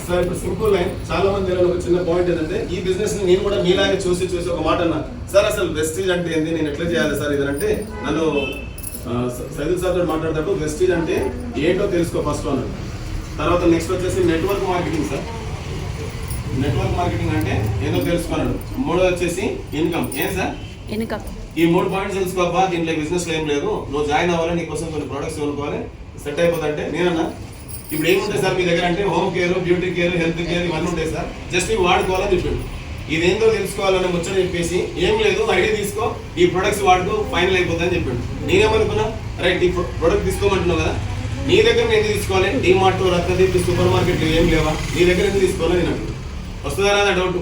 Sir ఇప్పుడు simple line, చాలా మంది ఒక చిన్న పాయింట్ ఏంటంటే ఈ బిజినెస్ ని నేను కూడా మీలాగే చూసి ఒక మాట అన్నా, సార్ అసలు వెస్టీజ్ అంటే ఏంది, నేను ఎట్లా చేయాలి సార్ ఇదంటే నన్ను సైదుల్ సార్ తోటి మాట్లాడేటప్పుడు వెస్టీజ్ అంటే ఏంటో తెలుసుకో ఫస్ట్ అన్నాడు. తర్వాత నెక్స్ట్ వచ్చేసి network marketing sir, network marketing అంటే ఏదో తెలుసుకున్నాడు. మూడోది వచ్చేసి ఇన్కమ్. ఏం సార్ ఇన్కమ్, ఈ 3 పాయింట్స్ తెలుసుకోబ్బా, దీంట్లో బిజినెస్ ఏం లేదు, నువ్వు జాయిన్ అవ్వాలి, నీకోసం కొన్ని ప్రొడక్ట్స్ కొనుక్కోవాలి, సెట్ అయిపోతుంటే నేనన్నా ఇప్పుడు ఏముంటాయి సార్ మీ దగ్గర అంటే home care, beauty care, health care ఇవన్నీ ఉంటాయి సార్, జస్ట్ ఇవి వాడుకోవాలని చెప్పాడు. ఇదేందో తెలుసుకోవాలని ముచ్చట చెప్పేసి ఏం లేదు ఐడియా తీసుకో, ఈ ప్రొడక్ట్స్ వాడుకో, ఫైనల్ అయిపోతుందని చెప్పాడు. నేనేమనుకున్నా, రైట్ ఈ ప్రొడక్ట్ తీసుకోమంటున్నావు కదా, నీ దగ్గర నేను తీసుకోవాలి, డీమార్ట్, రత్నదీప్, సూపర్ మార్కెట్ ఏం లేవా, నీ దగ్గర ఎందుకు తీసుకోవాలి నేను అంటున్నాను. వస్తుందా రాదా డౌట్?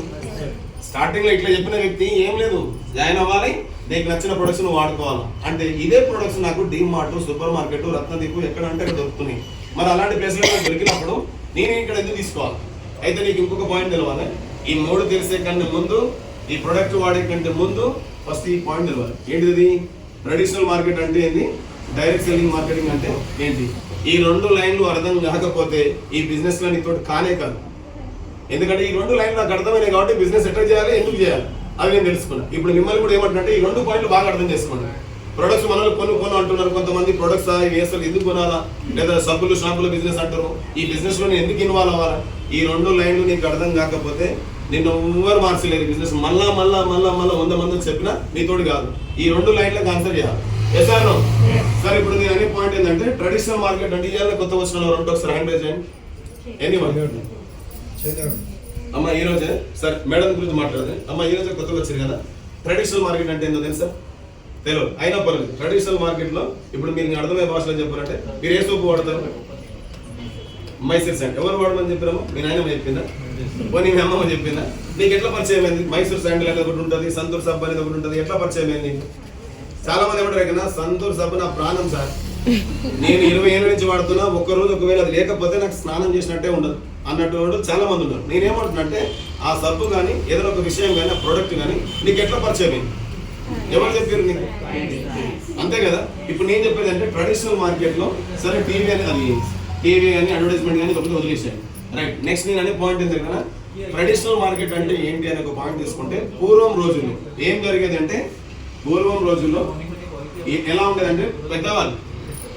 స్టార్టింగ్ లో ఇట్లా చెప్పిన వ్యక్తి ఏం లేదు, జాయిన్ అవ్వాలి, నీకు నచ్చిన ప్రొడక్ట్స్ నువ్వు వాడుకోవాలి అంటే ఇదే ప్రొడక్ట్స్ నాకు డీమార్ట్, సూపర్ మార్కెట్, రత్నదీప్ ఎక్కడ అంటే అక్కడ దొరుకుతున్నాయి. మరి అలాంటి ప్లేస్లో దొరికినప్పుడు నేను ఇక్కడ ఎందుకు తీసుకోవాలి? అయితే నీకు ఇంకొక పాయింట్ తెలవాలి, ఈ 3 తెలిసే కంటే ముందు, ఈ ప్రొడక్ట్ వాడే కంటే ముందు ఫస్ట్ ఈ పాయింట్ తెలవాలి. ఏంటిది? ట్రెడిషనల్ మార్కెట్ అంటే ఏంటి, డైరెక్ట్ సెల్లింగ్ మార్కెటింగ్ అంటే ఏంటి? ఈ 2 లైన్లు అర్థం కాకపోతే ఈ బిజినెస్ లో నీతో కానే కాదు. ఎందుకంటే ఈ 2 లైన్లు నాకు అర్థమైనాయి కాబట్టి బిజినెస్ ఎట్లా చేయాలి, ఎందుకు చేయాలి అవి నేను తెలుసుకున్నా. ఇప్పుడు మిమ్మల్ని కూడా ఏమంటున్నట్టే ఈ 2 పాయింట్లు బాగా అర్థం చేసుకోండి. ప్రొడక్ట్స్ మనల్ని కొను అంటున్నారు కొంతమంది, ప్రొడక్ట్స్ ఇవి అసలు ఎందుకు కొనాలా, లేదా సబ్బులు షాంపుల బిజినెస్ అంటారు, ఈ బిజినెస్ లో నేను ఎందుకు ఇన్వాల్వ్ అవ్వాలా? ఈ 2 లైన్లు నీకు అర్థం కాకపోతే నిన్ను ఎవరు మార్చలేరు. బిజినెస్ మళ్ళా 100 మందికి చెప్పినా నీతోటి కాదు. ఈ 2 లైన్లకు ఆన్సర్ చేయాలి. Yes or no? సార్ ఇప్పుడు నేను అనే పాయింట్ ఏంటంటే ట్రెడిషనల్ మార్కెట్ అంటే ఇవాళ కొత్త వచ్చిన వాళ్ళు ఒకసారి హ్యాండ్ రైజ్ చేయండి. అమ్మ ఈ రోజే సార్ మేడం గురించి మాట్లాడదు. అమ్మ ఈ రోజే కొత్తగా వచ్చారు కదా, ట్రెడిషనల్ మార్కెట్ అంటే ఏంటో తెలుసా? తెలియదు, అయినా పర్లేదు. ట్రెడిషనల్ మార్కెట్ లో ఇప్పుడు మీరు అర్థమయ్యే భాషలో చెప్పారంటే మీరు ఏ సోపు వాడతారు? మైసూర్ శాండ్. ఎవరు వాడమని చెప్పారమ్మా? మీ నాయనమ్మ చెప్పిందా, పోనీ మీ అమ్మమ్మ చెప్పిందా? నీకు ఎట్లా పరిచయం అయింది? మైసూర్ శాండిల్ అనేది ఒకటి ఉంటుంది, సంతూర్ సబ్బు అనేది ఒకటి ఉంటుంది, ఎట్లా పరిచయం అయింది? చాలా మంది ఏమంటారు కదా, సంతూర్ సబ్బు నా ప్రాణం సార్, నేను 20 ఏళ్ళ నుంచి వాడుతున్నా, ఒక్కరోజు ఒకవేళ అది లేకపోతే నాకు స్నానం చేసినట్టే ఉండదు అన్నట్టు చాలా మంది ఉన్నారు. నేనేమంటున్నా ఆ సబ్బు కానీ ఏదైనా ఒక విషయం కానీ, ఆ ప్రోడక్ట్ కానీ నీకు ఎట్లా పరిచయం అయింది? ఎవరు చెప్పారు నీకు? అంతే కదా. ఇప్పుడు నేను చెప్పేది అంటే ట్రెడిషనల్ మార్కెట్ లో సరే టీవీ అని అడ్వర్టైజ్మెంట్ కానీ ఒకటి వదిలేసాను, రైట్. నెక్స్ట్ నేను అనే పాయింట్ ఏంటి కదా, ట్రెడిషనల్ మార్కెట్ అంటే ఏంటి అని ఒక పాయింట్ తీసుకుంటే, పూర్వం రోజుల్లో ఏం జరిగేది అంటే, పూర్వం రోజుల్లో ఎలా ఉండేదంటే పెద్దవాళ్ళు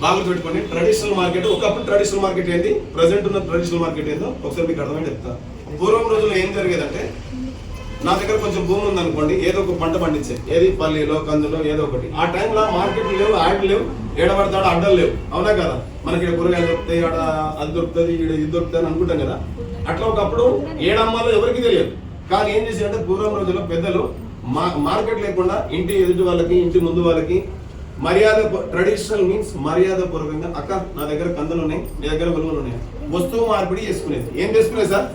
బాగా పెట్టుకోండి. ట్రెడిషనల్ మార్కెట్, ఒకప్పుడు ట్రెడిషనల్ మార్కెట్ ఏంటి, ప్రజెంట్ ఉన్న ట్రెడిషనల్ మార్కెట్ ఏందో ఒకసారి మీకు అర్థమైంది చెప్తా. పూర్వం రోజుల్లో ఏం జరిగేదంటే, నా దగ్గర కొంచెం భూమి ఉందనుకోండి, ఏదో ఒక పంట పండించే, ఏది పల్లీలో కందులో ఏదో ఒకటి. ఆ టైంలో మార్కెట్లు లేవు, యాడ్లు లేవు, ఏడబడతాడు అడ్డలు లేవు, అవునా కదా? మనకి ఇక్కడ కూరగాయలు దొరుకుతాయి, ఆడ అది దొరుకుతుంది, ఇది దొరుకుతుంది అని అనుకుంటాం కదా. అట్లా ఒకప్పుడు ఏడమ్మాలో ఎవరికి తెలియదు. కానీ ఏం చేశారంటే పూర్వం రోజుల్లో పెద్దలు మార్కెట్ లేకుండా ఇంటి ఎదుటి వాళ్ళకి, ఇంటి ముందు వాళ్ళకి మర్యాద, ట్రెడిషనల్ మీన్స్ మర్యాద పూర్వకంగా, అక్క నా దగ్గర కందులు ఉన్నాయి, మీ దగ్గర ఉలువలు ఉన్నాయి, వస్తువు మార్పిడి చేసుకునేది. ఏం చేసుకునేది సార్?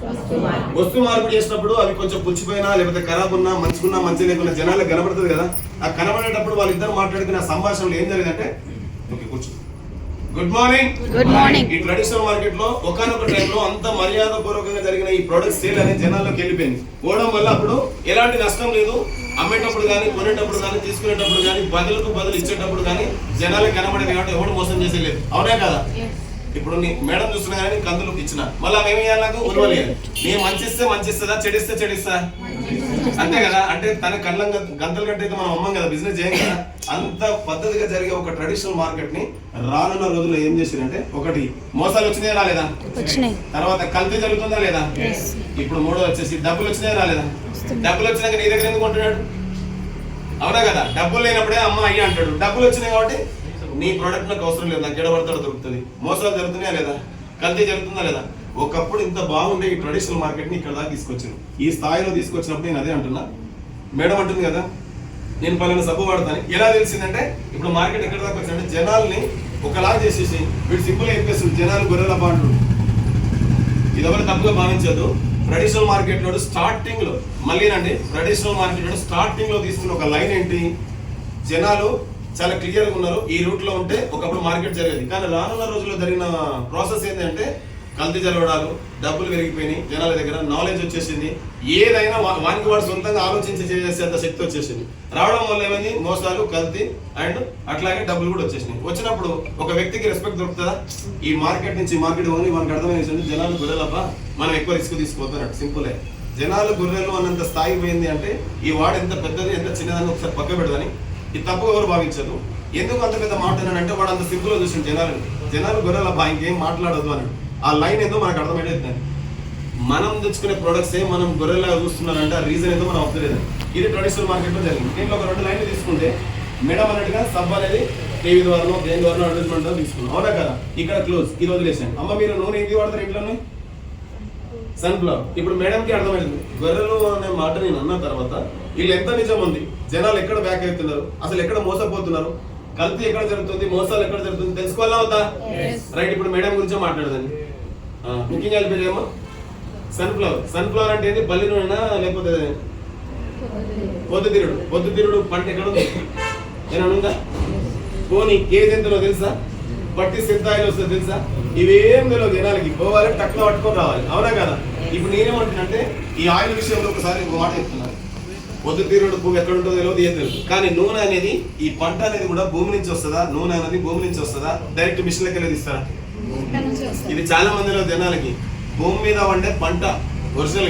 వస్తువు మార్పిడి చేసినప్పుడు అవి కొంచెం పుచ్చిపోయినా, లేకపోతే ఖరాబ్ ఉన్నా, మంచిగున్నా, మంచి లేకున్నా జనాలకు కనబడుతుంది కదా. ఆ కనబడేటప్పుడు వాళ్ళిద్దరు మాట్లాడుకునే సంభాషణలు ఏం జరిగిందంటే, ఓకే కూర్చో, గుడ్ మార్నింగ్. ఈ ట్రెడిషనల్ మార్కెట్ లో ఒకనొక టైంలో అంత మర్యాద పూర్వకంగా జరిగిన ఈ ప్రొడక్ట్ సేల్ అనేది జనాల్లోకి వెళ్ళిపోయింది. పోవడం వల్ల అప్పుడు ఎలాంటి నష్టం లేదు. అమ్మేటప్పుడు కానీ, కొనేటప్పుడు కానీ, తీసుకునేటప్పుడు కానీ, బదులుకు బదులు ఇచ్చేటప్పుడు కానీ జనాలకు కనబడేది కాబట్టి ఎవరు మోసం చేసేలేదు, అవునా కదా? ఇప్పుడు నీ మేడం చూస్తున్నా కానీ కందులు ఇచ్చిన, మళ్ళీ మేము ఏం నాకు ఉలవలేదు. నేను మంచిస్తే మంచిస్తుందా, చెడిస్తే చెడిస్తా, అంతే కదా. అంటే తన కళ్ళ గంతలు కట్టయితే మనం అమ్మం కదా, బిజినెస్ చేయం కదా. అంత పద్ధతిగా జరిగే ఒక ట్రెడిషనల్ మార్కెట్ ని రానున్న రోజుల్లో ఏం చేశారంటే, ఒకటి మోసాలు వచ్చినాయా రాలేదా, తర్వాత కల్తీ జరుగుతుందా లేదా, ఇప్పుడు మూడో వచ్చేసి డబ్బులు వచ్చినాయా రాలేదా. డబ్బులు వచ్చినాక నీ దగ్గర ఎందుకు కొంటున్నాడు, అవునా కదా? డబ్బులు లేనప్పుడే అమ్మ అయ్యా అంటాడు. డబ్బులు వచ్చినాయి కాబట్టి నీ ప్రోడక్ట్ నాకు అవసరం లేదు, నాకు ఎడబడతాడు దొరుకుతుంది. మోసాలు జరుగుతున్నాయా లేదా, కల్తీ జరుగుతుందా లేదా. ఒకప్పుడు ఇంత బాగుండే ఈ ట్రెడిషనల్ మార్కెట్ ని ఇక్కడ దాకా తీసుకొచ్చాను. ఈ స్థాయిలో తీసుకొచ్చినప్పుడు నేను అదే అంటున్నా. మేడం అంటుంది కదా, నేను పలానా సబ్బు వాడతాను. ఎలా తెలిసిందంటే, ఇప్పుడు మార్కెట్ ఎక్కడ దాకా వచ్చిందంటే జనాల్ని ఒకలా చేసేసి వీడు సింపుల్ అయిపోతుంది, జనాలు గొర్రెల బాండ్రు. ఇది ఎవరు తప్పుగా భావించదు. ట్రెడిషనల్ మార్కెట్ లో స్టార్టింగ్ లో మళ్ళీనండి, ట్రెడిషనల్ మార్కెట్ లో స్టార్టింగ్ లో తీసుకున్న ఒక లైన్ ఏంటి, జనాలు చాలా క్లియర్ గా ఉన్నారు, ఈ రూట్ లో ఉంటే ఒకప్పుడు మార్కెట్ జరిగేది. కానీ రానున్న రోజుల్లో జరిగిన ప్రాసెస్ ఏంటంటే, కల్తీ జరగడాలు, డబ్బులు పెరిగిపోయినాయి జనాల దగ్గర, నాలెడ్జ్ వచ్చేసింది, ఏదైనా వానికి వాడు సొంతంగా ఆలోచించి చేసేంత శక్తి వచ్చేసింది. రావడం వల్ల ఏమైంది, మోసాలు, కల్తీ అండ్ అట్లాగే డబ్బులు కూడా వచ్చేసినాయి. వచ్చినప్పుడు ఒక వ్యక్తికి రెస్పెక్ట్ దొరుకుతుందా? ఈ మార్కెట్ నుంచి మార్కెట్ ఓన్లీ మనకు అర్థమైంది, జనాలు గొర్రెలబ్బా మనం ఎక్కువ రిస్క్ తీసుకుపోతున్నట్టు. సింపులే, జనాలు గొర్రెలు అన్నంత స్థాయి పోయింది అంటే ఈ వాడు ఎంత పెద్దది ఎంత చిన్నదని ఒకసారి పక్క పెడదని ఇది తప్పు ఎవరు భావించదు. ఎందుకు అంత పెద్ద మాట అంటే వాడు అంత సింపుల్ గా చూసిండు జనాలు గొర్రెలబ్బా ఇంకేం మాట్లాడదు అని. ఆ లైన్ ఏదో మనకు అర్థమైతే మనం తెచ్చుకునే ప్రొడక్ట్స్ మనం గొర్రెలా చూస్తున్నారంటే ఆ రీజన్ ఏదో మనం అర్థం లేదండి. ఇది ట్రెడిషనల్ మార్కెట్ లో జరిగింది. దీంట్లో ఒక 2 లైన్లు తీసుకుంటే మేడం అన్నట్టుగా సబ్ అనేది టీవీ ద్వారా దేని ద్వారా అడ్వర్టైజ్మెంట్ తీసుకున్నాం, అవునా కదా? ఇక్కడ క్లోజ్, ఇది వదిలేసాను. అమ్మ మీరు నూనె ఏది వాడతారు ఇంట్లోనే? సన్ఫ్లవర్. ఇప్పుడు మేడంకి అర్థమైంది గొర్రెలు అనే మాట నేను అన్న తర్వాత వీళ్ళు ఎంత నిజం ఉంది, జనాలు ఎక్కడ బ్యాక్ అవుతున్నారు, అసలు ఎక్కడ మోసపోతున్నారు, కల్తీ ఎక్కడ జరుగుతుంది, మోసాలు ఎక్కడ జరుగుతుంది తెలుసుకోవాలా వద్దా? రైట్, ఇప్పుడు మేడం గురించే మాట్లాడదండి. కుకింగ్ ఆయిల్ పేరు ఏమో సన్ఫ్లవర్ అంటే ఏంటి? పల్లి నూనెనా లేకపోతే పొద్దుతిరుడు పంట ఎక్కడ ఉంది? ఏమన్నా పోనీ కేజీ ఎంతలో తెలుసా? పట్టి సింతాయిలు వస్తుంది తెలుసా? ఇవేం తెలియదు జనాలకి. పోవాలి టక్లో పట్టుకొని రావాలి, అవునా కదా? ఇప్పుడు నేనేమంటున్నానంటే ఈ ఆయిల్ విషయంలో ఒకసారి ఒక మాట చెప్తున్నాను. పొద్దుతిరుడు పువ్వు ఎక్కడ ఉంటుందో తెలియదు, ఏం తెలియదు. కానీ నూనె అనేది ఈ పంట అనేది కూడా భూమి నుంచి వస్తుందా? నూనె అనేది భూమి నుంచి వస్తుందా? డైరెక్ట్ మిషన్లకి వెళ్ళి ఇస్తారా? ఇది చాలా మందిలో జనాలకి భూమి మీద వండే పంట ఒరిజినల్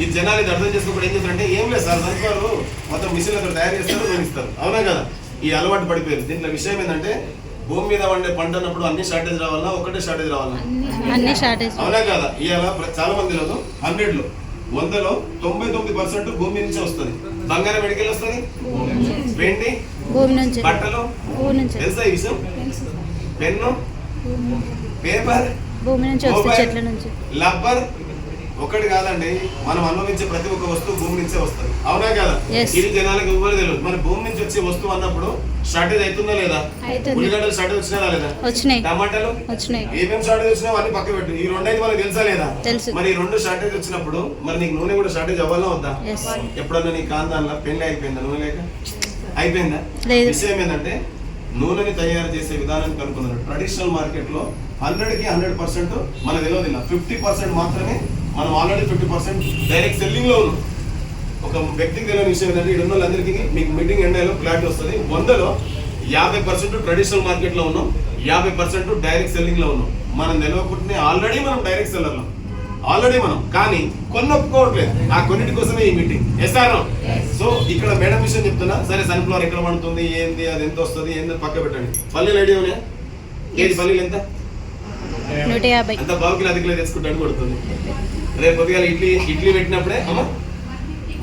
ఇది జనాలు ఇది అర్థం చేసుకోకుండా ఏం చేస్తారంటే ఏం లేదు సార్ సన్ఫ్లవర్ మొత్తం మిషన్లతో తయారు చేస్తారు, నూనె ఇస్తారు, అవునా కదా? ఈ అలవాటు పడిపోయారు. దీంట్లో విషయం ఏంటంటే భూమి మీద వండే పంట అన్నప్పుడు అన్ని షార్టేజ్ రావాలా, ఒకటే షార్టేజ్ రావాలా? అవునా కదా? ఇవాళ చాలా మందిలో 100లో 100లో 99% భూమి నుంచే వస్తుంది. బంగారం ఎడికెళ్ళి వస్తుంది, వెండి భూమి నుంచి, బట్టలు తెలుసా ఈ విషయం? పెన్ను, పేపర్ భూమి నుంచి వస్తుంది, చెట్ల నుంచి. రబ్బర్ ఒకటి కాదండి, మనం అనుభవించే ప్రతి ఒక్క వస్తువు భూమి నుంచే వస్తుంది, అవునా కదా? ఇది జనాలకు ఇవ్వరు తెలియదు. మన భూమి నుంచి వచ్చే వస్తువు అన్నప్పుడు షార్టేజ్ అవుతుందా లేదా? ఉల్లిగడ్డలు షార్టేజ్ వచ్చినా లేదా? టమాటాలు ఏమేమి షార్టేజ్ వచ్చినా అన్ని పక్క పెట్టు. ఈ 2 అయితే మనకు తెలుసా లేదా? మరి ఈ 2 షార్టేజ్ వచ్చినప్పుడు మరి నీకు నూనె కూడా షార్టేజ్ అవ్వాలా వద్దా? ఎప్పుడన్నా నీ కాందాన్లా పెళ్లి అయిపోయిందా? నూనె లేక అయిపోయిందా? విషయం ఏంటంటే నూనెని తయారు చేసే విధానం కనుక్కున్నారు. ట్రెడిషనల్ మార్కెట్ లో 100కి 100% మనకు తెలియదు. 50% మాత్రమే మనం ఆల్రెడీ 50% డైరెక్ట్ సెల్లింగ్ లో ఉన్నాం. ఒక వ్యక్తికి తెలియని విషయం ఏంటంటే ఇక్కడ ఉన్న వాళ్ళందరికీ మీకు మీటింగ్ ఎండలో క్లారిటీ వస్తుంది. 100లో 50% ట్రెడిషనల్ మార్కెట్ లో ఉన్నాం, 50% డైరెక్ట్ సెల్లింగ్ లో ఉన్నాం. మనం నిలవకుంటే ఆల్రెడీ మనం డైరెక్ట్ సెల్లర్ లో ఆల్రెడీ మనం, కానీ కొన్ని ఒప్పుకోవట్లేదు. ఆ కొన్నిటి కోసమే ఈ మీటింగ్. ఎస్ఆర్ఓ. సో ఇక్కడ మేడం విషయం చెప్తున్నా. సరే సన్ఫ్లవర్ ఎక్కడ పడుతుంది, ఏంది, అది ఎంత వస్తుంది, ఏంది పక్క పెట్టండి. పల్లీలు ఐడియా ఉన్నాయా? కేజీ పల్లీలు ఎంత? 150. అంత ½ కిలో 10 కిలో తెచ్చుకుంటాను కొడుతుంది. రేపు పొద్దుగా ఇడ్లీ పెట్టినప్పుడే అమ్మ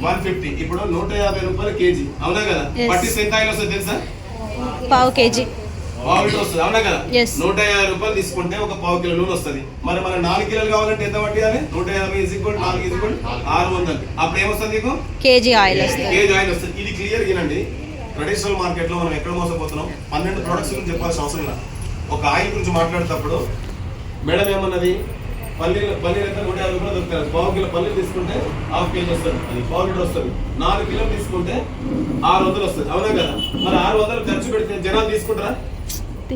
150. ఇప్పుడు 150 రూపాయలు కేజీ, అవునా కదా? పట్టి సింతాయిలు వస్తుంది తెలుసా? ½ కేజీ వస్తుంది, అవునా కదా? 150 రూపాయలు తీసుకుంటే ఒక ½ కిలో నూనె వస్తుంది. మరి మన 4 కిలోలు కావాలంటే ఎంత పట్టియాలి? 150 = 4 = 600. అప్పుడు ఏమొస్తుంది నీకు? కేజీ ఆయిల్ వస్తుంది. ఇది క్లియర్ వినండి. ట్రెడిషనల్ మార్కెట్ లో మనం ఎక్కడ మోసపోతున్నాం? 12 ప్రొడక్ట్స్ గురించి చెప్పాల్సిన అవసరం లేదు. ఒక ఆయిల్ గురించి మాట్లాడేటప్పుడు మేడం ఏమన్నది? పల్లీలు అయితే 150 రూపాయలు దొరుకుతాయి. ½ కిలో పల్లీలు తీసుకుంటే ½ కేజీ వస్తుంది, అది ½ లీటర్ వస్తుంది. 4 కిలోలు తీసుకుంటే 600 వస్తుంది, అవునా కదా? మరి 600 ఖర్చు పెడితే జనాలు తీసుకుంటారా?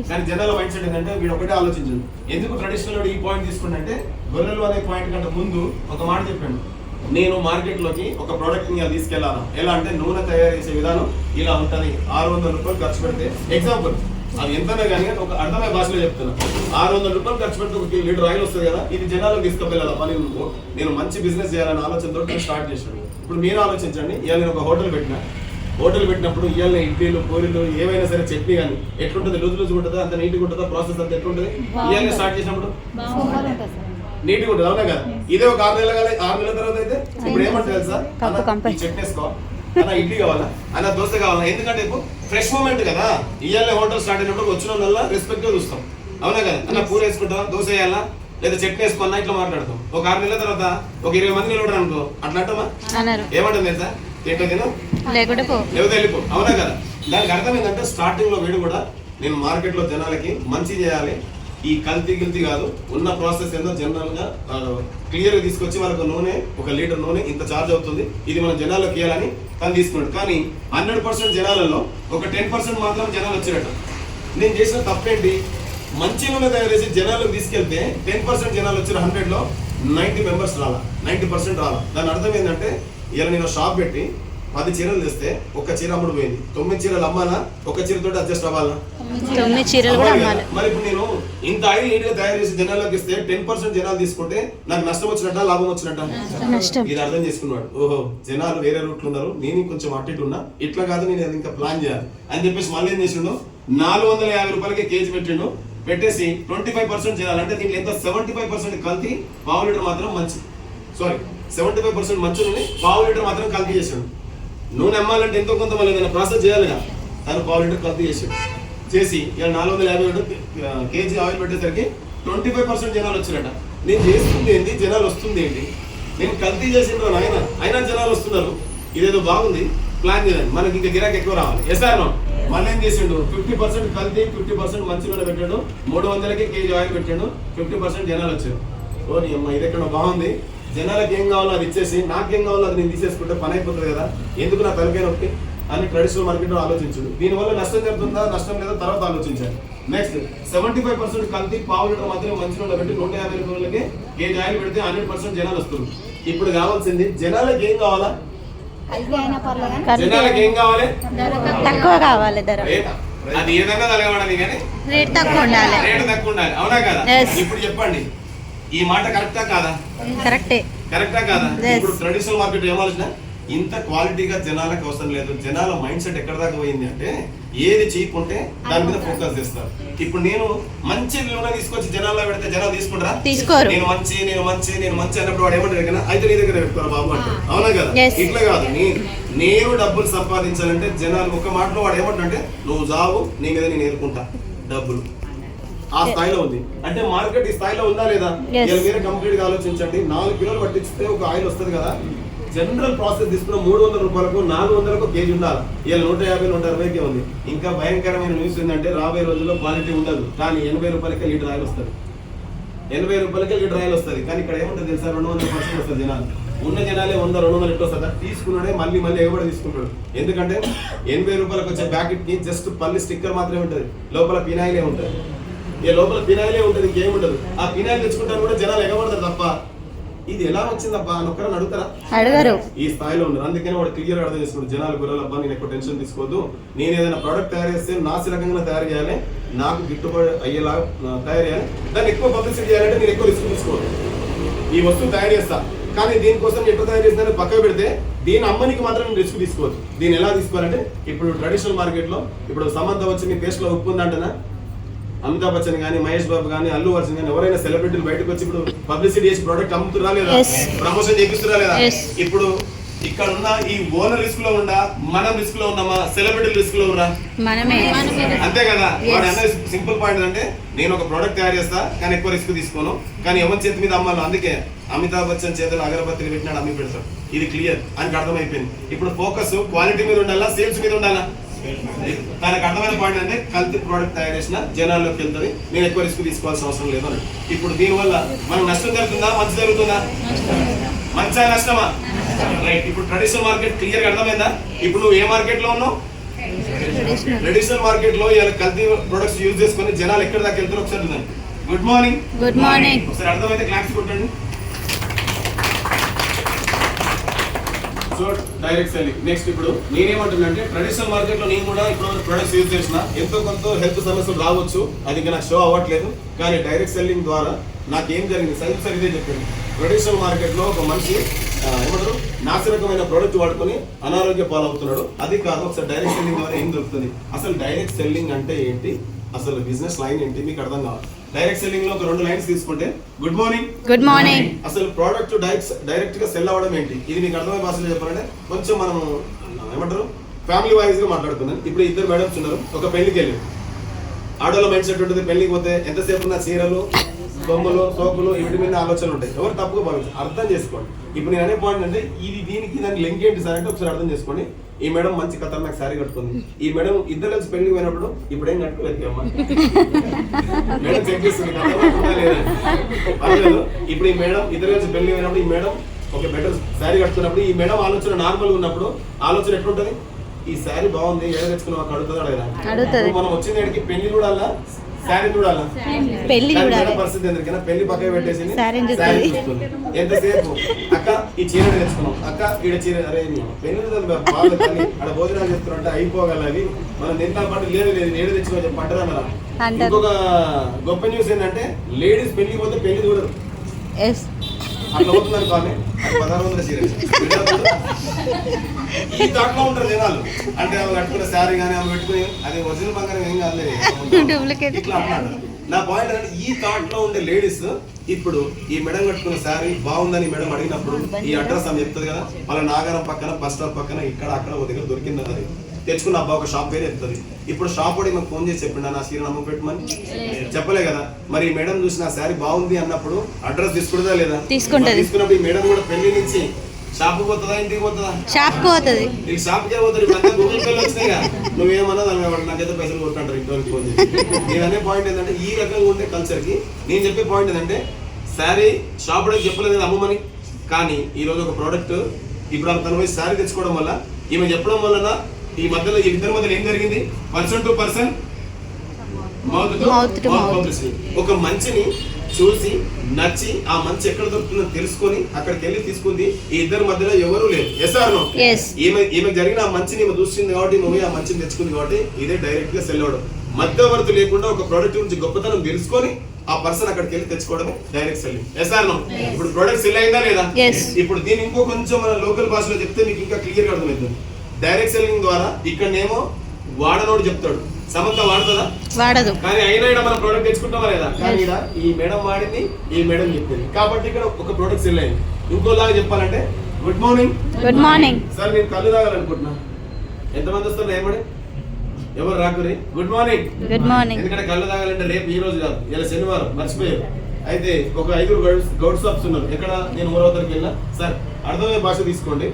కానీ జనాల మైండ్ సెట్ ఏంటంటే వీడు ఒకటే ఆలోచించండి. ఎందుకు ట్రెడిషనల్ ఈ పాయింట్ తీసుకుంటే గొర్రెలు అనే పాయింట్ కంటే ముందు ఒక మాట చెప్పాను. నేను మార్కెట్ లోకి ఒక ప్రోడక్ట్ ని తీసుకెళ్లాను. ఎలా అంటే నూనె తయారు చేసే విధానం ఇలా ఉంటది. 600 రూపాయలు ఖర్చు పెడితే, ఎగ్జాంపుల్ అది ఎంతనే కానీ ఒక అర్థమైన భాషలో చెప్తున్నా, 600 రూపాయలు ఖర్చు పెడితే 1 లీటర్ ఆయిల్ వస్తుంది కదా. ఇది జనాలకు తీసుకెళ్ళాలా? నేను మంచి బిజినెస్ చేయాలనే ఆలోచనతో స్టార్ట్ చేశాను. ఇప్పుడు మీరు ఆలోచించండి. ఇవాళ నేను ఒక హోటల్ పెట్టినప్పుడు ఇవాళ ఇడ్లీలు, పూరీలు ఏవైనా సరే చట్నీ కానీ ఎట్లుంటుంది? లూజు ఉంటుందా? అంత నీట్గా ఉంటుందా? ప్రాసెస్ అంతా ఎట్లుంటుంది? ఇవాళ స్టార్ట్ చేసినప్పుడు నీట్గా ఉంటుంది, అవునా కదా? ఇదే ఒక 6 నెలల తర్వాత అయితే ఇప్పుడు ఏమంటారు తెలుసా? చట్నీ వేసుకో అన్న, ఇడ్లీ కావాలా అన్న, దోశ కావాలా? ఎందుకంటే ఇప్పుడు ఫ్రెష్ మూమెంట్ కదా. ఇవాళ హోటల్ స్టార్ట్ అయినప్పుడు వచ్చిన వల్ల రెస్పెక్ట్ గా చూస్తాం, అవునా కదా? అన్న పూరి వేసుకుంటాం, దోశ వేయాలా లేదా చట్నీ వేసుకున్నా ఇట్లా మాట్లాడతాం. ఒక 6 నెలల తర్వాత ఒక 20 మంది నిలబడరు అనుకో, అట్లా అంటామా? ఏమంటుంది తెలుసా? ఏంటో తిను లేకపోతే వెళ్ళిపో, అవునా కదా? దానికి అర్థం ఏంటంటే స్టార్టింగ్ లో వీడు కూడా నేను మార్కెట్ లో జనాలకి మంచి చేయాలి, ఈ కల్తీ కాదు, ఉన్న ప్రాసెస్ ఏందో జనరల్ గా క్లియర్ గా తీసుకొచ్చి వాళ్ళకు నూనె 1 లీటర్ నూనె ఇంత ఛార్జ్ అవుతుంది, ఇది మనం జనాల్లోకి ఇవ్వాలని తను తీసుకున్నాడు. కానీ 100% జనాలలో ఒక 10% మాత్రం జనాలు వచ్చేటట్టు. నేను చేసిన తప్పేంటి? మంచి నూనె తయారు చేసి జనాలకు తీసుకెళ్తే 10% జనాలు వచ్చారు, 100 లో 90 మెంబర్స్ రాలా, 90% రాలా. దాని అర్థం ఏంటంటే ఇలా నేను షాప్ పెట్టి 10 చీరలు తెస్తే ఒక చీర అమ్ముడు పోయింది, 9 చీరలు అమ్మాలా, ఒక చీరతోటి అడ్జస్ట్ అవ్వాలా? 9 చీరలు కూడా అమ్మాలి. మరి ఇప్పుడు నేను ఇంత ఆయిల్ నీట్ గా తయారు చేసి జనాలకు ఇస్తే 10% జనాలు తీసుకుంటే నాకు నష్టం వచ్చినట్ట లాభం వచ్చినట్ట? నష్టం. ఇది అర్థం చేసుకున్నాడు, ఓహో జనాలు వేరే రూట్లు ఉన్నారు, నేను కొంచెం అటు ఇటు ఉన్నా, ఇట్లా కాదు నేను అది ఇంకా ప్లాన్ చేయాలి అని చెప్పేసి మళ్ళీ ఏం చేసిండు, 450 రూపాయలకి కేజీ పెట్టిండు. పెట్టేసి 25% జనాలు, అంటే దీంట్లో ఎంత 75% కల్తీ, ½ లీటర్ మాత్రం మంచి, సారీ 75% మంచి నూనె, ½ లీటర్ మాత్రం కల్తీ చేసాడు. నూనె అమ్మాలంటే ఎంతో కొంత మళ్ళీ ఏదైనా ప్రాసెస్ చేయాలిగా, తను ½ లీటర్ కల్తీ చేసాడు. చేసి ఇలా 450 కేజీ ఆయిల్ పెట్టేసరికి 25% జనాలు వచ్చారట. నేను చేస్తుంది ఏంటి, జనాలు వస్తుంది ఏంటి, నేను కల్తీ చేసిండ్రు నాయన, అయినా జనాలు వస్తున్నారు, ఇదేదో బాగుంది, ప్లాన్ చేయాలి, మనకి ఇంకా గిరాకీ ఎక్కువ రావాలి. ఎస్ఆర్ మళ్ళీ ఏం చేసిండు, 50% కల్తీ 50% మంచి నూనె పెట్టాడు, 300కి కేజీ ఆయిల్ పెట్టాడు, 50% జనాలు వచ్చారు. ఓ నీ అమ్మ ఇది ఎక్కడ బాగుంది, జనాలకు ఏం కావాలో అది ఇచ్చేసి నాకేం కావాలో అది నేను తీసేసుకుంటే పని అయిపోతుంది కదా, ఎందుకు నా తలకాయ నొప్పి అని ట్రెడిషనల్ మార్కెట్ లో ఆలోచించుడు. దీనివల్ల నష్టం జరుగుతుందా నష్టం లేదా తర్వాత ఆలోచించాలి. నెక్స్ట్ 75% కల్తీ, ½ లీటర్ మాత్రమే మంచి నూనె పెట్టి 150 రూపాయలకి కేజీ ఆయిల్ పెడితే 100% జనాలు వస్తుంది. ఇప్పుడు కావాల్సింది జనాలకు ఏం కావాలా, జనాలకు ఏం కావాలి, తక్కువ కావాలి ధర, అది ఏదన్నా తలగబడాలి కానీ రేట్ తక్కువ ఉండాలి, రేటు తక్కువ ఉండాలి, అవునా కదా? ఇప్పుడు చెప్పండి ఈ మాట కరెక్టా కాదా? కరెక్టా కాదా? ఇప్పుడు ట్రెడిషనల్ మార్కెట్ ఏమాల్సిన ఇంత క్వాలిటీగా జనాలకు అవసరం లేదు. జనాల మైండ్ సెట్ ఎక్కడ దాకా పోయింది అంటే ఏది చీప్ ఉంటే దాని మీద ఫోకస్ చేస్తారు. ఇప్పుడు నేను మంచి నూనె తీసుకొచ్చి జనాల్లో పెడితే జనాలు తీసుకుంటారా? తీసుకోరు. నేను మంచి అన్నప్పుడు వాడు ఏమంటారు కదా, అయితే నీ దగ్గర పెట్టుకోరా బాబు అంటారు, అవునా కదా? ఇట్లా కాదు, నేను డబ్బులు సంపాదించాలంటే జనాలు ఒక మాటలో వాడు ఏమంటారంటే నువ్వు జాబు నీ మీద నేను ఎదుర్కొంటా డబ్బులు, ఆ స్థాయిలో ఉంది. అంటే మార్కెట్ ఈ స్థాయిలో ఉందా లేదా? మీరు కంప్లీట్ గా ఆలోచించండి. 4 కిలోలు పట్టించితే ఒక ఆయిల్ వస్తుంది కదా, జనరల్ ప్రాసెస్ తీసుకున్న 300 రూపాయలకు 400కు కేజీ ఉండాలి, ఇలా 150 160కే ఉంది. ఇంకా భయంకరమైన న్యూస్ ఏంటంటే రాబోయే రోజుల్లో క్వాలిటీ ఉండదు, కానీ 80 రూపాయలకే లీటర్ ఆయిల్ వస్తుంది, 80 రూపాయలకే లీటర్ ఆయిల్ వస్తుంది. కానీ ఇక్కడ ఏముంటుంది తెలుసా, 200% వస్తుంది. జనాలు ఉన్న జనాలే 100 200 ఇట్లా వస్తుందా, తీసుకున్నాడే మళ్ళీ ఎగబడి తీసుకుంటాడు. ఎందుకంటే 80 రూపాయలకు వచ్చే ప్యాకెట్ కి జస్ట్ పల్లి స్టిక్కర్ మాత్రమే ఉంటుంది, లోపల పినాయిలే ఉంటుంది, లోపల పినాయిలే ఉంటుంది, ఇంకేం ఉండదు. ఆ పినాయిల్ తెచ్చుకుంటారు కూడా జనాలు ఎగబడతారు తప్ప ఇది ఎలా వచ్చిందబ్బా అని ఒక్కరని అడుగుతారా? అడగరు. ఈ స్థాయిలో ఉన్నారు. అందుకని వాడు క్లియర్ అర్థం చేసుకుంటారు, జనాలు గుర్రాలబ్బా నేను ఎక్కువ టెన్షన్ తీసుకోవద్దు, నేను ఏదైనా ప్రోడక్ట్ తయారు చేస్తే నాసి రకంగా తయారు చేయాలి, నాకు గిట్టుబడి అయ్యేలా తయారు చేయాలి, దాన్ని ఎక్కువ పబ్లిసిటీ చేయాలంటే నేను ఎక్కువ రిస్క్ తీసుకోవద్దు. ఈ వస్తువు తయారు చేస్తా కానీ దీనికోసం ఎట్లా తయారు చేస్తానని పక్కకు పెడితే దీని అమ్మనికి మాత్రం నేను రిస్క్ తీసుకోవచ్చు. దీన్ని ఎలా తీసుకోవాలంటే ఇప్పుడు ట్రెడిషనల్ మార్కెట్ లో ఇప్పుడు సమంత వచ్చి మీ పేస్ట్ లో ఉప్పు ఉందంటనా, అమితాబ్ బచ్చన్ కానీ మహేష్ బాబు కానీ అల్లు అర్జున్ కానీ ఎవరైనా సెలబ్రిటీలు బయటకు వచ్చి ఇప్పుడు పబ్లిసిటీ చేసి ప్రోడక్ట్ అమ్ముతురా లేదా, ప్రమోషన్ చేపిస్తురా లేదా? ఇప్పుడు ఇక్కడ ఉన్న ఈ ఓనర్ రిస్క్ లో ఉండా, మనం రిస్క్ లో ఉన్నామా, సెలబ్రిటీలు రిస్క్ లో ఉన్నా? అంతే కదా. వాడు అన్న సింపుల్ పాయింట్ అంటే నేను ఒక ప్రోడక్ట్ తయారు చేస్తా కానీ ఎక్కువ రిస్క్ తీసుకోను, కానీ ఎవరి చేతి మీద అమ్మాలి, అందుకే అమితాబ్ బచ్చన్ చేతులు అగరబత్తిని పెట్టినాడు అమ్మి పెడతాడు, ఇది క్లియర్ అని అర్థమైపోయింది. ఇప్పుడు ఫోకస్ క్వాలిటీ మీద ఉండాలా, సేల్స్ మీద ఉండాలా? దానికి అర్థమైన పాయింట్ అంటే కల్తీ ప్రోడక్ట్ తయారు చేసిన జనాల్లోకి వెళ్తుంది, నేను ఎక్కువ రిస్క్ తీసుకోవాల్సిన అవసరం లేదు అని. ఇప్పుడు దీనివల్ల మనకు నష్టం జరుగుతుందా మంచి జరుగుతుందా? మంచిగా నష్టమా? రైట్. ఇప్పుడు ట్రెడిషనల్ మార్కెట్ క్లియర్ గా అర్థమైందా? ఇప్పుడు నువ్వు ఏ మార్కెట్ లో ఉన్నావు? ట్రెడిషనల్ మార్కెట్ లో ఇలా కల్తీ ప్రొడక్ట్స్ యూజ్ చేసుకుని జనాలు ఎక్కడ దాకా వెళ్తారో ఒకసారి చూడండి. Good morning. ఒకసారి అర్థమైతే క్లాప్స్ కొట్టండి. So direct selling. నెక్స్ట్ ఇప్పుడు నేనేమంటున్నానంటే ట్రెడిషనల్ మార్కెట్ లో నేను కూడా ఇప్పుడు ప్రొడక్ట్స్ యూజ్ చేసిన ఎంతో కొంత హెల్త్ సమస్యలు రావచ్చు, అది ఇంకా నాకు షో అవ్వట్లేదు, కానీ డైరెక్ట్ సెల్లింగ్ ద్వారా నాకేం జరిగింది సైన్స్ ఇదే చెప్పింది. ట్రెడిషనల్ మార్కెట్ లో ఒక మనిషి ఏమంటారు నాసిరకమైన ప్రోడక్ట్ వాడుకొని అనారోగ్య పాలవుతున్నాడు, అది కాదు. ఒకసారి డైరెక్ట్ సెల్లింగ్ ద్వారా ఏం దొరుకుతుంది, అసలు డైరెక్ట్ సెల్లింగ్ అంటే ఏంటి, అసలు బిజినెస్ లైన్ ఏంటి మీకు అర్థం కావాలి. డైరెక్ట్ సెల్లింగ్ లో ఒక 2 లైన్స్ తీసుకుంటే గుడ్ మార్నింగ్, అసలు ప్రోడక్ట్ డైరెక్ట్ గా సెల్ అవ్వడం ఏంటి, ఇది మీకు అర్థమయ్యే భాషలో చెప్పాలంటే కొంచెం మనం ఏమంటారు ఫ్యామిలీ వైజ్ గా మాట్లాడుకున్నాను. ఇప్పుడు 2 మేడమ్స్ ఉన్నారు, ఒక పెళ్లికి వెళ్ళి ఆడోళ్ళ మైండ్ సెట్ ఉంటుంది, పెళ్లికి పోతే ఎంతసేపు ఉన్న చీరలు బొమ్మలు సోకులు వీటి మీద ఆలోచనలు ఉంటాయి, ఎవరు తప్పుగా భావించారు, అర్థం చేసుకోండి. ఇప్పుడు నేను అనే పాయింట్ అంటే ఇది దీనికి దానికి లింక్ ఏంటి సార్ అంటే ఒకసారి అర్థం చేసుకోండి. ఈ మేడం మంచి ఖతర్నాక్ శారీ కట్టుకుంది, ఈ మేడం ఇద్దరు కలిసి పెళ్లికి పోయినప్పుడు ఇప్పుడు ఏం కట్టుకోలేదు అమ్మా, మేడం చెక్ చేస్తుంది లేదా. ఇప్పుడు ఈ మేడం ఇద్దరు కలిసి పెళ్లికి పోయినప్పుడు ఈ మేడం ఒక బెటర్ శారీ కట్టుకున్నప్పుడు ఈ మేడం ఆలోచన నార్మల్గా ఉన్నప్పుడు ఆలోచన ఎట్లుంటది, ఈ శారీ బాగుంది ఏడ తెచ్చుకున్నాం అక్కడ అడుగుతుంది అడగదా. మనం వచ్చిన పెళ్లి కూడా శారీ చూడాలా? పెళ్లి కానీ చూడాలి. మేడం పరిస్థితి ఎందుకైనా పెళ్లి పక్కన పెట్టేసి శారీని శారీ చూస్తుంది. చూస్తుంది. ఎంతసేపు అక్క ఈ చీర తెచ్చుకున్నాం, అక్క ఈడ చీర, అరే పెళ్లి బాగా కానీ అక్కడ భోజనాలు చేస్తున్నట్టే అయిపోగల అవి మనం తింటా పాటు లేదు నేడు తెచ్చుకో చెప్పి అంటారా మేడం. అంటారు. ఇంకొక గొప్ప న్యూస్ ఏంటంటే లేడీస్ పెళ్లికి పోతే పెళ్లి చూడరు, ఎస్ అట్లా అవుతుంది అనుకోని 1600 చీర ఈ దాంట్లో ఉంటారు జనాలు. అంటే ఆమె కట్టుకున్న శారీ కానీ ఆమె పెట్టుకుని అది ఒరిజినల్ బంగారం ఏం కాదు డూప్లికేట్. ఇట్లా అన్నాడు. నా పాయింట్ అంటే ఈ థాట్ లో ఉండే లేడీస్ ఇప్పుడు ఈ మేడం కట్టుకున్న శారీ బాగుందని మేడం అడిగినప్పుడు ఈ అడ్రస్ ఆమె చెప్తుంది కదా, వాళ్ళ నాగారం పక్కన బస్ స్టాప్ పక్కన ఇక్కడ అక్కడ ఒక దగ్గర దొరికింది అది తెచ్చుకున్న అబ్బా ఒక షాప్ పేరు చెప్తుంది. ఇప్పుడు షాప్ కూడా మాకు ఫోన్ చేసి చెప్పిండా నా చీర నమ్మ పెట్టమని చెప్పలే కదా. మరి ఈ మేడం చూసి నా శారీ బాగుంది అన్నప్పుడు అడ్రస్ తీసుకుంటుందా లేదా? తీసుకుంటది. తీసుకున్నప్పుడు ఈ మేడం కూడా పెళ్లి నుంచి షాప్ పోతుందా ఇంటికి పోతుందా? షాప్ కు పోతుంది. ఈ షాప్ కే పోతారు. ఇప్పుడు అంతా గూగుల్ పేలు వచ్చినాయిగా, నువ్వేమన్నా దాని నాకైతే పైసలు కొట్టాంటారు ఇంట్లో ఫోన్ చేసి. నేను అనే పాయింట్ ఏంటంటే ఈ రకంగా ఉండే కల్చర్ కి నేను చెప్పే పాయింట్ ఏంటంటే శారీ షాప్ కూడా చెప్పలేదు కదా అమ్మమని, కానీ ఈ రోజు ఒక ప్రోడక్ట్ ఇప్పుడు తన పోయి శారీ తెచ్చుకోవడం వల్ల ఈమె చెప్పడం వలన ఈ మధ్యలో ఈ ఇద్దరి మధ్యలో ఏం జరిగింది? Person to person mouth to mouth publicity. ఒక మంచిని చూసి నచ్చి ఆ మంచి ఎక్కడ దొరుకుతుందో తెలుసుకొని అక్కడికి వెళ్ళి తీసుకుంది. ఈ ఇద్దరి మధ్యలో ఎవరు లేరు. Yes or no? ఈమె జరిగిన ఆ మంచిని ఈమె చూసింది కాబట్టి నువ్వు ఆ మంచిని తెచ్చుకుంది కాబట్టి ఇదే డైరెక్ట్ గా సెల్ అవడం. మధ్యవర్తి లేకుండా ఒక ప్రోడక్ట్ గురించి గొప్పతనం తెలుసుకొని ఆ పర్సన్ అక్కడికి వెళ్ళి తెచ్చుకోవడమే direct selling. Yes or no? ఇప్పుడు ప్రోడక్ట్ సెల్ అయిందా లేదా? ఇప్పుడు దీన్ని ఇంకో కొంచెం మన లోకల్ భాషలో చెప్తే మీకు ఇంకా క్లియర్ గా అర్థమవుతుంది. డైరెక్ట్ సెల్లింగ్ ద్వారా ఇక్కడనేమో వాడనోడు చెప్తాడు, సమంత వాడుతుందా? వాడదు. కానీ అయినా ఇక్కడ మనం ప్రోడక్ట్ తెచ్చుకుంటామా లేదా? కానీ ఇక్కడ ఈ మేడం వాడింది, ఈ మేడం చెప్పింది కాబట్టి ఇక్కడ ఒక ప్రోడక్ట్ సెల్ అయింది. ఇంకోలాగా చెప్పాలంటే good morning. Good morning sir నేను కళ్ళు తాగాలనుకుంటున్నా. ఎంతమంది వస్తున్నారు ఏమడి? ఎవరు రాకురి? Good morning. Good morning. ఎందుకంటే కళ్ళు తాగాలంటే రేపు ఈ రోజు కాదు, ఇలా శనివారం మర్చిపోయారు. అయితే ఒక 5 గౌడ్ షాప్స్ ఉన్నారు. ఎక్కడ? నేను ఊరవతలకి వెళ్ళినా. సార్ అర్థమయ్యే భాష తీసుకోండి.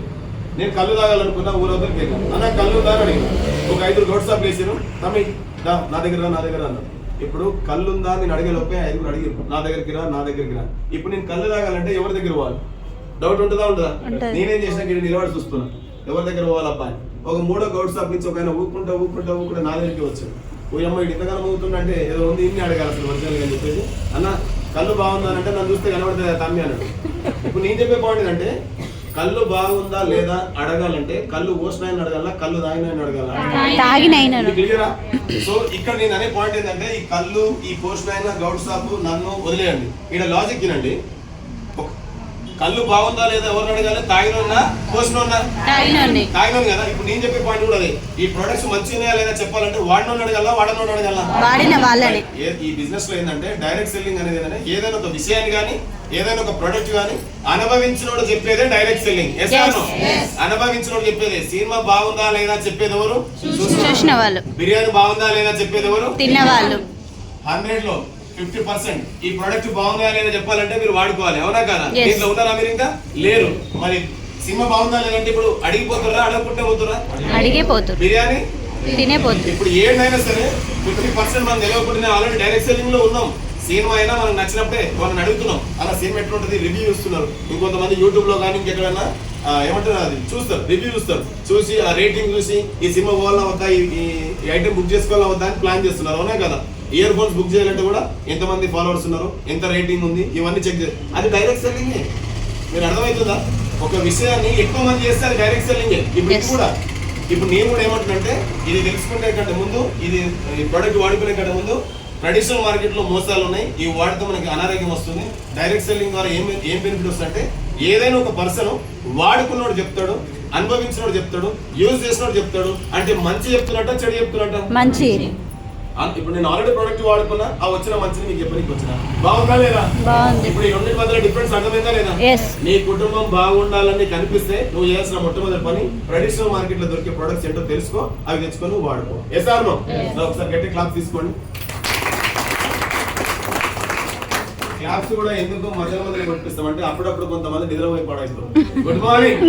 నేను కళ్ళు తాగాలనుకున్నా, ఊరవతలకి వెళ్ళినా. అన్న కళ్ళు తాగని ఒక 5 గౌడ్ షాప్ వేసాను. తమ్మి నా దగ్గర అన్న. ఇప్పుడు కళ్ళు ఉందా నేను అడిగే లోపే 5 అడిగారు నా దగ్గరికి రా. ఇప్పుడు నేను కళ్ళు తాగాలంటే ఎవరి దగ్గర పోవాలి? డౌట్ ఉంటుందా? నేనేం చేసినా నిలబడి చూస్తున్నా ఎవరి దగ్గర పోవాలబ్బా. ఒక 3వ గౌడ్ షాప్ నుంచి ఒక ఆయన ఊపుకుంటా నా దగ్గరికి వచ్చాడు. ఓ అమ్మ ఇటు ఇంతకాలం ఊగుతుందంటే ఏదో ఉంది ఇన్ని అడగాలి అసలు ఒరిజినల్ అని చెప్పేసి. అన్న కళ్ళు బాగుందానంటే నన్ను చూస్తే కనబడుతుంది తమ్మి అన్నాడు. ఇప్పుడు నేను చెప్పే పాయింట్ అంటే కళ్ళు బాగుందా లేదా అడగాలంటే కళ్ళు పోసినాయని అడగాల, కళ్ళు తాగినాయని అడగాల. క్లియరా? సో ఇక్కడ నేను అనే పాయింట్ ఏంటంటే ఈ కళ్ళు ఈ పోసినాయన గౌడ్ షాప్ నన్ను వదిలేయండి. ఇక్కడ లాజిక్ వినండి. కళ్ళు బాగుందా లేదా ఎవరిని అడగాలి? తాగినోన్నా పోసినోన్నా? తాగినోను కదా. ఇప్పుడు నేను చెప్పే పాయింట్ కూడా అదే. ఈ ప్రొడక్ట్స్ మంచిగా లేదా చెప్పాలంటే వాడినోని అడగాల, వాడనోని అడగాల. ఈ బిజినెస్ లో ఏంటంటే డైరెక్ట్ సెల్లింగ్ అనేది ఏంటంటే ఏదైనా ఒక విషయాన్ని కానీ ఏదైనా ఒక ప్రొడక్ట్ కానీ అనుభవించినోడు చెప్పేదే డైరెక్ట్ సెల్లింగ్. అనుభవించినోడు చెప్పేదే. సినిమా బాగుందా లేదా చెప్పేది ఎవరు? చూసిన వాళ్ళు. బిర్యానీ బాగుందా లేదా చెప్పేది ఎవరు? తిన్నవాళ్ళు. 100లో 50% ఈ ప్రొడక్ట్ బాగుందా లేదా చెప్పాలంటే మీరు వాడుకోవాలి. అవునా కదా? దీంట్లో ఉన్నారా మీరు? ఇంకా లేరు. మరి సినిమా బాగుందా లేదంటే ఇప్పుడు అడిగిపోతురా, అడగకుంటే పోతురా? అడిగే పోతురు. బిర్యానీ తినే పోతురు. ఇప్పుడు ఏదైనా సరే 50% మనం నిలవకుండా ఆల్రెడీ డైరెక్ట్ సెల్లింగ్ లో ఉన్నాం. సినిమా అయినా మనకు నచ్చినప్పుడే వాళ్ళని అడుగుతున్నాం. అలా సినిమా ఎట్లుంటుంది రివ్యూ చూస్తున్నారు. ఇంకొంతమంది యూట్యూబ్ లో కానీ ఇంకెక్కడైనా ఏమంటారు అది చూస్తారు, రివ్యూ చూస్తారు. చూసి ఆ రేటింగ్ చూసి ఈ సినిమా పోవాలా వద్దా, ఈ ఐటమ్ బుక్ చేసుకోవాలా వద్దా అని ప్లాన్ చేస్తున్నారు. అవునా కదా? ఇయర్ ఫోన్స్ బుక్ చేయాలంటే కూడా ఎంతమంది ఫాలోవర్స్ ఉన్నారు, ఎంత రేటింగ్ ఉంది, ఇవన్నీ చెక్ చేయాలి. అది డైరెక్ట్ సెల్లింగ్. మీరు అర్థమవుతుందా? ఒక విషయాన్ని ఎక్కువ మంది చేస్తే అది డైరెక్ట్ సెల్లింగ్. ఇప్పుడు నేను కూడా ఏమంటున్నానంటే ఇది తెలుసుకునే కంటే ముందు, ఇది ప్రొడక్ట్ వాడుకునే కంటే ముందు ట్రెడిషనల్ మార్కెట్ లో మోసాలు ఉన్నాయి. ఇవి వాడితే మనకి అనారోగ్యం వస్తుంది. డైరెక్ట్ సెల్లింగ్ ద్వారా ఏం బెనిఫిట్ వస్తుందంటే ఏదైనా ఒక పర్సన్ వాడుకున్నోడు చెప్తాడు, అనుభవించినోడు చెప్తాడు, యూజ్ చేసినోడు చెప్తాడు. అంటే మంచి చెప్తున్నట్ట చెడు చెప్తున్నట్ట? మంచి. ఇప్పుడు నేను ఆల్రెడీ ప్రోడక్ట్ వాడుకున్నా, ఆ వచ్చిన మంచిని మీకు చెప్పడానికి వచ్చిన బాగుందా లేదా? ఇప్పుడు ఈ రెండింటి మధ్యలో డిఫరెన్స్ అర్థమైందా లేదా? నీ కుటుంబం బాగుండాలని కనిపిస్తే నువ్వు చేయాల్సిన మొట్టమొదటి పని ట్రెడిషనల్ మార్కెట్ లో దొరికే ప్రొడక్ట్స్ ఏంటో తెలుసుకో, అవి తెచ్చుకొని నువ్వు వాడుకో. Yes or no? ఒకసారి గట్టి క్లాప్స్ తీసుకోండి. క్లాప్స్ కూడా ఎందుకు మధ్య మధ్యలో కొనిపిస్తామంటే అప్పుడప్పుడు కొంతమంది నిద్రపోయి పడేస్తారు. Good morning.